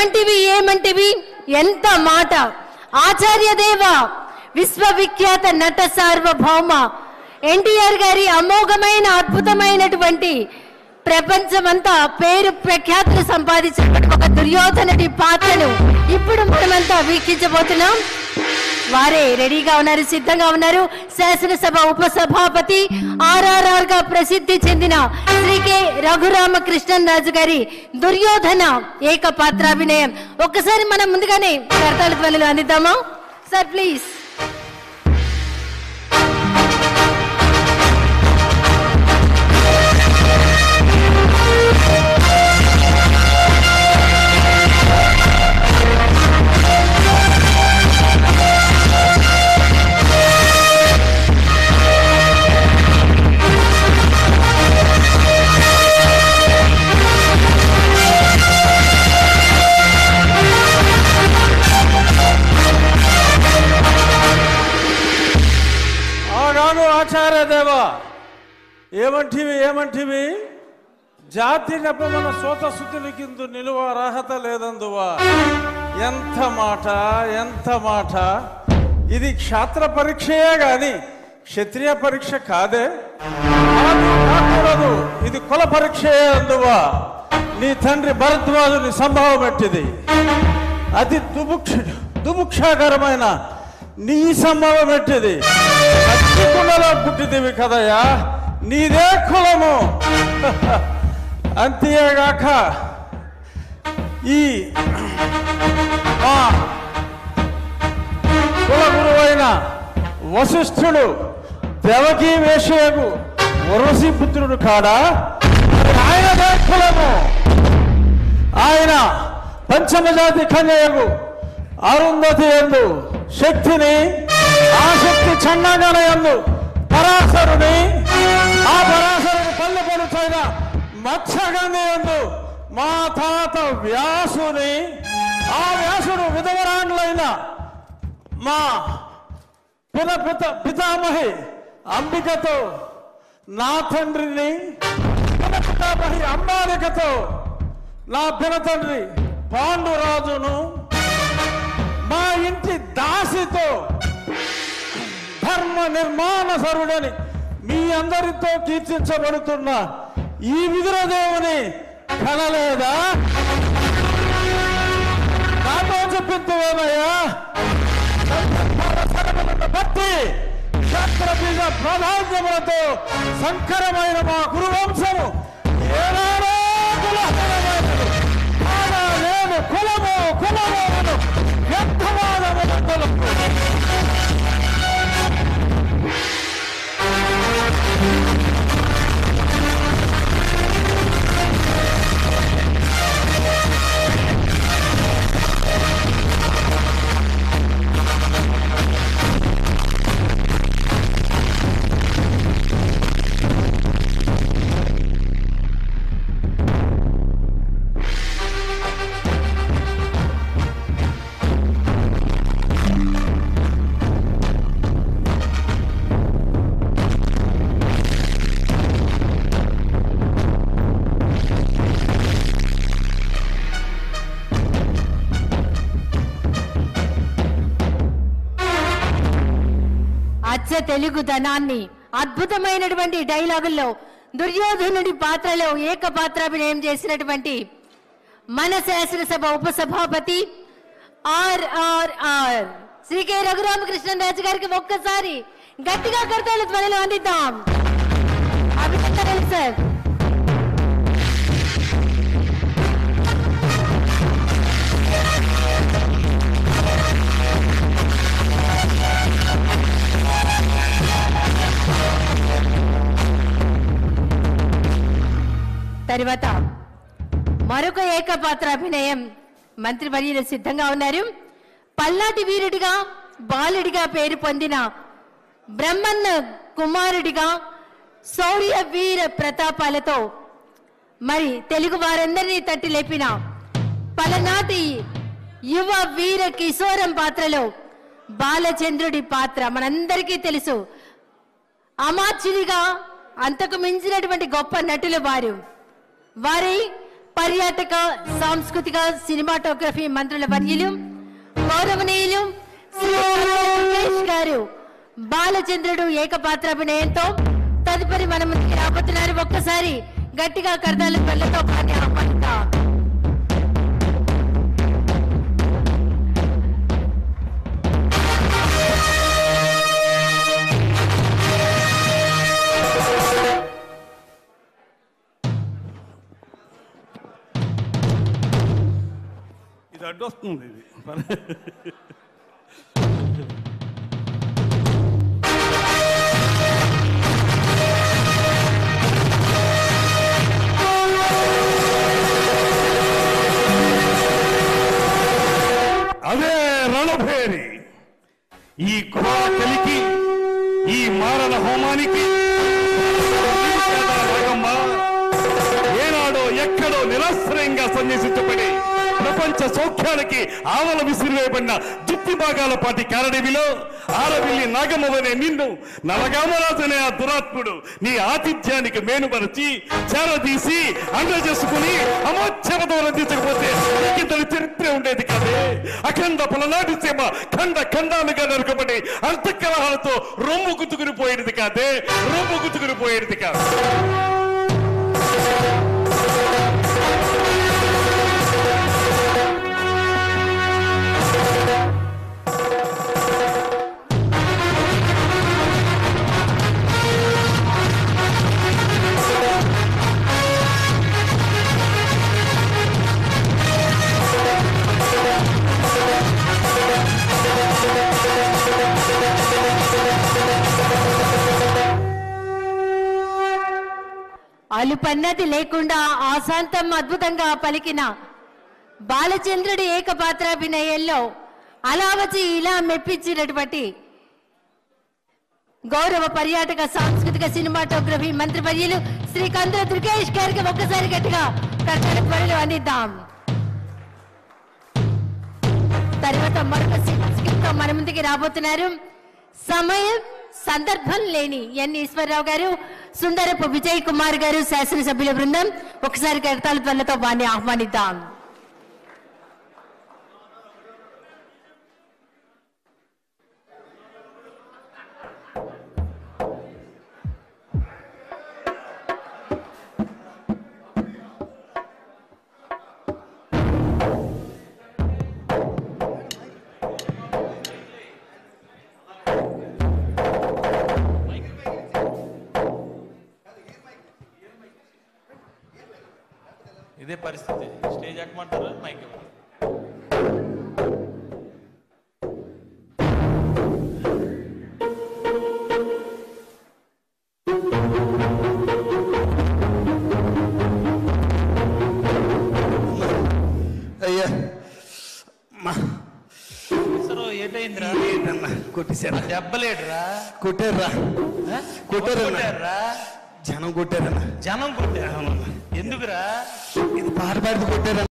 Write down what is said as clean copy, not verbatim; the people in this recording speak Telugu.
ఏమంటివి ఎంత మాట. ఆచార్య దేవ విశ్వవిఖ్యాత నట సార్వభౌమ ఎన్టీఆర్ గారి అమోఘమైన అద్భుతమైనటువంటి ప్రపంచమంతా పేరు ప్రఖ్యాతులు సంపాదించిన ఒక దుర్యోధనుడి పాత్రను ఇప్పుడు మనమంతా వీక్షించబోతున్నాం. వారే రెడీగా ఉన్నారు, సిద్ధంగా ఉన్నారు. శాసనసభ ఉపసభాపతి RRR గా ప్రసిద్ధి చెందిన శ్రీ కె రఘురామకృష్ణన్ రాజు గారి దుర్యోధన ఏకపాత్రాభినయం. ఒక్కసారి మనం ముందుగానే కర్తాళ ధ్వనులు అందిద్దామా సార్, ప్లీజ్. ఆచార్య దేవ ఏమంటివి జాతి నెపమన సోత శుద్ధుని కింద నిలువ అర్హత లేదందువా. ఎంత మాట. ఇది క్షాత్ర పరీక్షయే గాని క్షత్రియ పరీక్ష కాదే, కాకూడదు. ఇది కుల పరీక్షయే అందువా. నీ తండ్రి భరద్వాజుని సంభవం ఎట్టిది. అతి దుముక్షాకరమైన నీ సంభవం ఎట్టిది. కుండలో పుట్టిదివి కదయ్యా, నీదే కులము. అంతేగాక ఈ మా కుల గురువైన వశిష్ఠుడు దేవకీ వేషయకు వరసి పుత్రుడు కాడా, ఆయనదే కులము. ఆయన పంచమజాతి కన్యకు అరుంధతి యందు శక్తిని, ఆ శక్తి చండాగన యందు పరాశరుని, ఆ పరాశరుని పల్లె పడుచైన మత్స్యగంధి యందు మా తాత వ్యాసుని, ఆ వ్యాసుడు విధవరాండ్లైన మా పితామహి అంబికతో, నా తండ్రిని పితామహి అంబాలికతో, నా పినతండ్రి పాండురాజును, మా ఇంటి దాసితో ధర్మ నిర్మాణ సరుడని మీ అందరితో కీర్తించబడుతున్న ఈ విదురదేవుని కనలేదా? నాతో చెప్పిందేమయ్యా. భక్తి క్షత్రబీజ ప్రాధాన్యములతో సంకరమైన మా గురువంశము ఏనాడో కులహీనమైనది. కాగా నేను కులము వ్యర్థవాదములకు తెలుగుదనాన్ని అద్భుతమైనటువంటి డైలాగుల్లో దుర్యోధనుడి పాత్రలో ఏకపాత్రాభినయం చేసినటువంటి మన శాసనసభ ఉపసభాపతి RRR శ్రీ కె రఘురామకృష్ణన్ రాజు గారికి ఒక్కసారి గట్టిగా కర్తాళ ధ్వనులు అందిద్దాం. అభినందనలు సార్. తర్వాత మరొక ఏకపాత్రాభినయం మంత్రివర్యులు సిద్ధంగా ఉన్నారు. పల్నాటి వీరుడిగా బాలుడిగా పేరు పొందిన బ్రహ్మన్న కుమారుడిగా శౌర్య వీర ప్రతాపాలతో మరి తెలుగు వారందరినీ తట్టి లేపిన పలనాటి యువ వీర కిశోరం పాత్రలో బాలచంద్రుడి పాత్ర మనందరికీ తెలుసు. అమాత్యుడిగా అంతకు మించినటువంటి గొప్ప నటులు వారి పర్యాటక సాంస్కృతిక సినిమాటోగ్రఫీ మంత్రుల వర్యులు గౌరవనీయులు శ్రీ సురేష్ గారు బాలచంద్రుడు ఏకపాత్రాభినయంతో తదుపరి మన ముందుకు రాబోతున్నారు. ఒక్కసారి గట్టిగా కర్తాల పళ్ళతో పాటి ఆహ్వానిద్దాం. ఇది అడ్డొస్తుంది. అదే రణభేరి. ఈ ఘోర కలికి, ఈ మారణ హోమానికి ఏనాడో ఎక్కడో నిరాశ్రయంగా సన్యాసించబడి ప్రపంచ సౌఖ్యానికి ఆవల విసిరివేయబడిన దుత్తి భాగాల పాటి కారడవిలో ఆరవిల్లి నాగమ్మవనే నిన్ను నలగామరాజనే ఆ దురాత్ముడు నీ ఆతిథ్యానికి మేనుపరిచి చేరదీసి అండ చేసుకుని అమోచ్ఛవతో రందించకపోతే ఇతని చరిత్ర ఉండేది కాదే. అఖండ పలనాటి సీమ ఖండ ఖండాలుగా నరుకబడి అంతఃకలహాలతో రొమ్ము గుతుకుని పోయేది కాదే, రొమ్ము గుతుకుని పోయేది కాదు. అలుపన్నది లేకుండా ఆశాంతం అద్భుతంగా పలికిన బాలచంద్రుడి ఏకపాత్రాభినయంలో అలా వచ్చి ఇలా మెప్పించినటువంటి గౌరవ పర్యాటక సాంస్కృతిక సినిమాటోగ్రఫీ మంత్రివర్యులు శ్రీ కంద్ర దుర్గేష్ గారికి ఒక్కసారి గట్టిగా కర్తవ్య పనులు అందిద్దాం. తర్వాత మరొక స్కిట్ తో మన ముందుకి రాబోతున్నారు. సమయం సందర్భం లేని ఎన్ ఈశ్వరరావు గారు, సుందరపు విజయ్ కుమార్ గారు, శాసనసభ్యుల బృందం. ఒకసారి కర్తాల ధ్వనులతో వారిని ఆహ్వానిద్దాం. ఇదే పరిస్థితి. స్టేజ్ ఎక్కమంటారు, మైక్ అయ్యా ఏటైందిరా? కొట్టేశారా? దెబ్బలేడురా? కొట్టారా? కొట్టారా? జనం కొట్టారన్నా. జనం కొట్టారా? ఎందుకురా? ఇది పాట పాడితే కొట్టారా?